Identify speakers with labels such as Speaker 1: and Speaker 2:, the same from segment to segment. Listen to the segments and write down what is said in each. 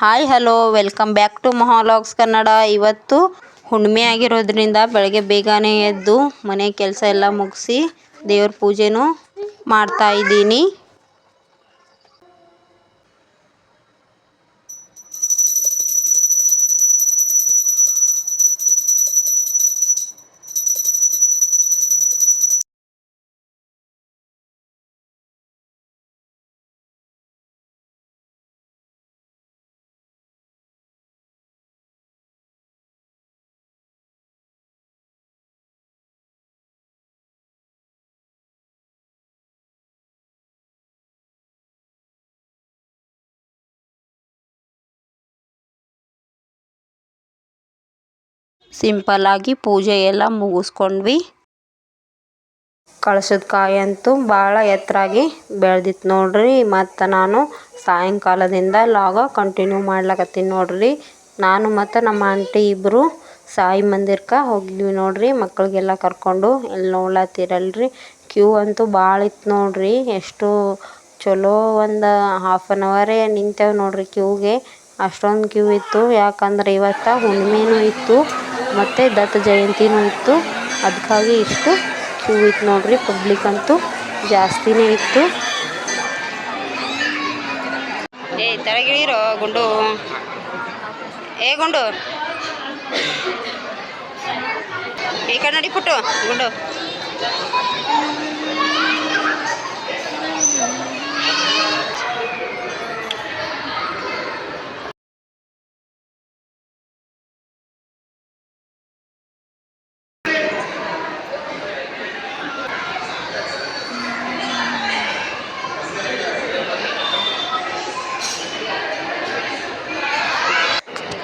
Speaker 1: Hi hello welcome back to Mahalogs Kannada. ಇವತ್ತು ಹುಣ್ಣಿಮೆ ಆಗಿರೋದ್ರಿಂದ ಬೆಳಗ್ಗೆ ಬೇಗನೆ ಎದ್ದು ಮನೆ ಕೆಲಸ ಎಲ್ಲ ಮುಗಿಸಿ ದೇವ್ರ ಪೂಜೆನೂ ಮಾಡ್ತಾ ಇದ್ದೀನಿ. ಸಿಂಪಲ್ ಆಗಿ ಪೂಜೆ ಎಲ್ಲ ಮುಗಿಸ್ಕೊಂಡ್ವಿ. ಕಳಶದ ಕಾಯಿ ಅಂತೂ ಭಾಳ ಎತ್ತರಾಗಿ ಬೆಳೆದಿತ್ತು ನೋಡ್ರಿ. ಮತ್ತು ನಾನು ಸಾಯಂಕಾಲದಿಂದ ಲಾಗ ಕಂಟಿನ್ಯೂ ಮಾಡ್ಲಕತ್ತೀನಿ ನೋಡ್ರಿ. ನಾನು ಮತ್ತು ನಮ್ಮ ಆಂಟಿ ಇಬ್ಬರು ಸಾಯಿ ಮಂದಿರಕ್ಕೆ ಹೋಗಿದ್ವಿ ನೋಡ್ರಿ. ಮಕ್ಕಳಿಗೆಲ್ಲ ಕರ್ಕೊಂಡು ಇಲ್ಲಿ ನೋಡ್ಲತ್ತೀರಲ್ರಿ, ಕ್ಯೂ ಅಂತೂ ಭಾಳ ಇತ್ತು ನೋಡ್ರಿ. ಎಷ್ಟು ಚಲೋ ಒಂದು ಹಾಫ್ ಆನ್ ಅವರೇ ನಿಂತೇವೆ ನೋಡ್ರಿ ಕ್ಯೂಗೆ. ಅಷ್ಟೊಂದು ಕ್ಯೂ ಇತ್ತು. ಯಾಕಂದ್ರೆ ಇವತ್ತು ಹುಣ್ಣಿಮೆನೂ ಇತ್ತು ಮತ್ತು ದತ್ತ ಜಯಂತಿನೂ ಇತ್ತು. ಅದಕ್ಕಾಗಿ ಇಷ್ಟು ಕ್ಯೂ ಇತ್ತು ನೋಡ್ರಿ. ಪಬ್ಲಿಕ್ ಅಂತೂ ಜಾಸ್ತಿನೇ ಇತ್ತು. ತೆಳಗಿಳಿರೋ ಗುಂಡು, ಗುಂಡು ಈ ಕಡೆ ನಡಿಪುಟ್ಟು ಗುಂಡು.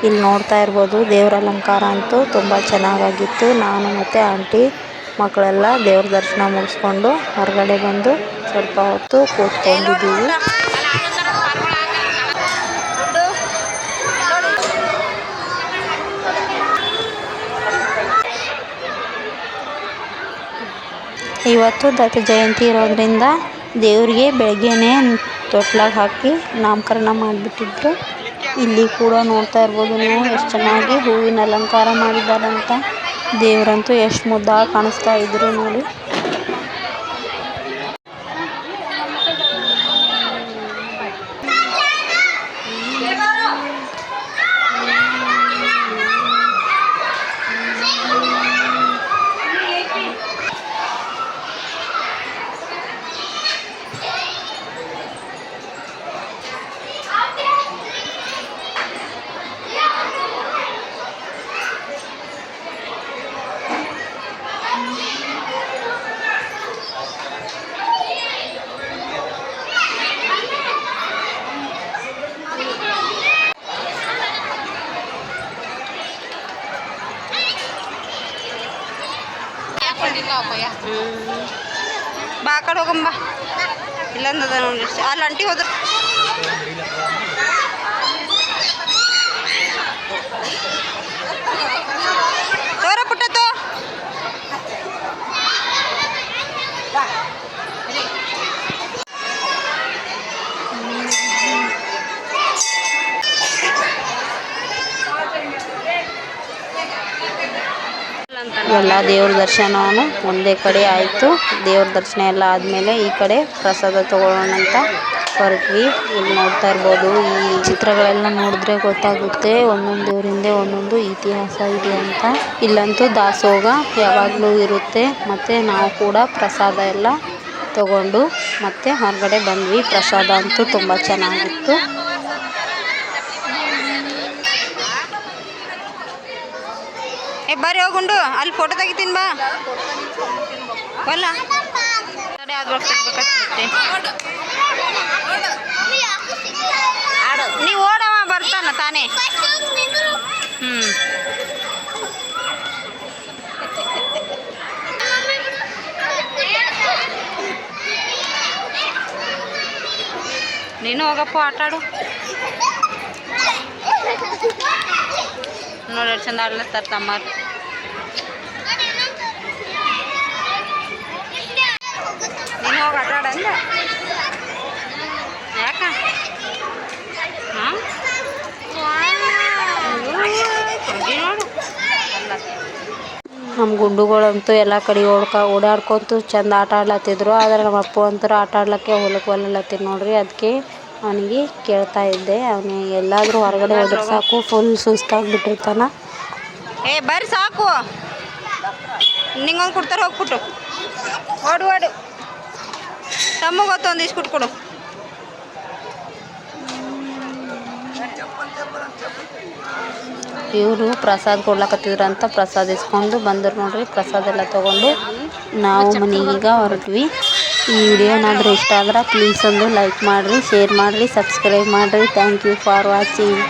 Speaker 1: ಇಲ್ಲಿ ನೋಡ್ತಾ ಇರ್ಬೋದು ದೇವ್ರ ಅಲಂಕಾರ ಅಂತೂ ತುಂಬ ಚೆನ್ನಾಗಾಗಿತ್ತು. ನಾನು ಮತ್ತು ಆಂಟಿ ಮಕ್ಕಳೆಲ್ಲ ದೇವ್ರ ದರ್ಶನ ಮುಗಿಸ್ಕೊಂಡು ಹೊರಗಡೆ ಬಂದು ಸ್ವಲ್ಪ ಹೊತ್ತು ಕೂತ್ಕೊಂಡಿದ್ದೀವಿ. ಇವತ್ತು ದತ್ತ ಜಯಂತಿ ಇರೋದ್ರಿಂದ ದೇವರಿಗೆ ಬೆಳಗ್ಗೆನೇ ತೊಟ್ಲಾಗ ಹಾಕಿ ನಾಮಕರಣ ಮಾಡಿಬಿಟ್ಟಿದ್ರು. ಇಲ್ಲಿ ಕೂಡ ನೋಡ್ತಾ ಇರ್ಬೋದು ನೀವು ಎಷ್ಟು ಚೆನ್ನಾಗಿ ಹೂವಿನ ಅಲಂಕಾರ ಮಾಡಿದ್ದಾರಂತ. ದೇವರಂತೂ ಎಷ್ಟು ಮುದ್ದಾಗಿ ಕಾಣಿಸ್ತಾ ಇದ್ರು ನೋಡಿ. ಬಾ ಆ ಕಡೆ ಹೋಗಂಬ. ಇಲ್ಲಂದದ ನೋಡಿ ಅಲ್ಲಿ ಅಂಟಿ ಹೋದ್ರ ತೋರ ಪುಟ್ಟತ್ತು. ಎಲ್ಲ ದೇವ್ರ ದರ್ಶನವೂ ಒಂದೇ ಕಡೆ ಆಯಿತು. ದೇವ್ರ ದರ್ಶನ ಎಲ್ಲ ಆದಮೇಲೆ ಈ ಕಡೆ ಪ್ರಸಾದ ತಗೊಳ್ಳೋಣ ಅಂತ ಹೊರಟ್ವಿ. ಇಲ್ಲಿ ನೋಡ್ತಾ ಇರ್ಬೋದು ಈ ಚಿತ್ರಗಳೆಲ್ಲ ನೋಡಿದ್ರೆ ಗೊತ್ತಾಗುತ್ತೆ ಒಂದೊಂದು ದೇವ್ರ ಹಿಂದೆ ಒಂದೊಂದು ಇತಿಹಾಸ ಇದೆ ಅಂತ. ಇಲ್ಲಂತೂ ದಾಸೋಹ ಯಾವಾಗಲೂ ಇರುತ್ತೆ. ಮತ್ತು ನಾವು ಕೂಡ ಪ್ರಸಾದ ಎಲ್ಲ ತಗೊಂಡು ಮತ್ತೆ ಹೊರಗಡೆ ಬಂದ್ವಿ. ಪ್ರಸಾದ ಅಂತೂ ತುಂಬ ಚೆನ್ನಾಗಿತ್ತು. ಬರ್ರಿ ಹೋಗುಂಡು ಅಲ್ಲಿ ಫೋಟೋ ತೆಗಿತೀನಿ ಬಾ. ಅಲ್ಲ ನೀವು ಓಡವ ಬರ್ತಾನ ತಾನೇ. ನೀನು ಹೋಗಪ್ಪ ಆಟಾಡು. ನೋಡಿ ಎಷ್ಟು ಚಂದ ಆಡ್ಲತ್ತಾರ ತಮ್ಮರು. ನೀನು ಹೋಗಿ ಆಟಾಡಂದ ಯಾಕ? ಹಾಂ ನಮ್ಮ ಗುಂಡುಗಳಂತೂ ಎಲ್ಲ ಕಡೆ ಓಡಾಡ್ಕೊತು ಚಂದ ಆಟ ಆಡ್ಲತ್ತಿದ್ರು. ಆದರೆ ನಮ್ಮ ಅಪ್ಪು ಅಂತಾರೆ ಆಟ ಆಡ್ಲಿಕ್ಕೆ ಹೊಲಕ್ಕೆ ಒಲ್ಲತ್ತಿನ ನೋಡ್ರಿ. ಅದಕ್ಕೆ ಅವನಿಗೆ ಕೇಳ್ತಾ ಇದ್ದೆ. ಅವನು ಎಲ್ಲಾದರೂ ಹೊರಗಡೆ ಹೋದ್ರೆ ಸಾಕು ಫುಲ್ ಸುಸ್ತಾಗಿಬಿಟ್ಟಿರ್ತಾನ. ಬರ್ರಿ ಸಾಕು, ನಿಂಗೊಂದು ಕೊಡ್ತಾರೆ ಹೋಗ್ಬಿಟ್ಟು ಓಡು ತಮ್ಮಗೊತ್ತು ಒಂದು ಇಸ್ಕೊಟ್ಟು ಕೊಡು. ಇವರು ಪ್ರಸಾದ ಕೊಡ್ಲಕತ್ತಿದ್ರಂತ ಪ್ರಸಾದ ಇಸ್ಕೊಂಡು ಬಂದರು ನೋಡ್ರಿ. ಪ್ರಸಾದ ಎಲ್ಲ ತೊಗೊಂಡು ನಾವು ಮನೆಗೀಗ ಹೊರಟ್ವಿ. ಈ ವಿಡಿಯೋ ಏನಾದರೂ ಇಷ್ಟ ಆದ್ರೆ ಪ್ಲೀಸ್ ಒಂದು ಲೈಕ್ ಮಾಡಿರಿ, ಶೇರ್ ಮಾಡಿರಿ, ಸಬ್ಸ್ಕ್ರೈಬ್ ಮಾಡಿರಿ. Thank you for watching.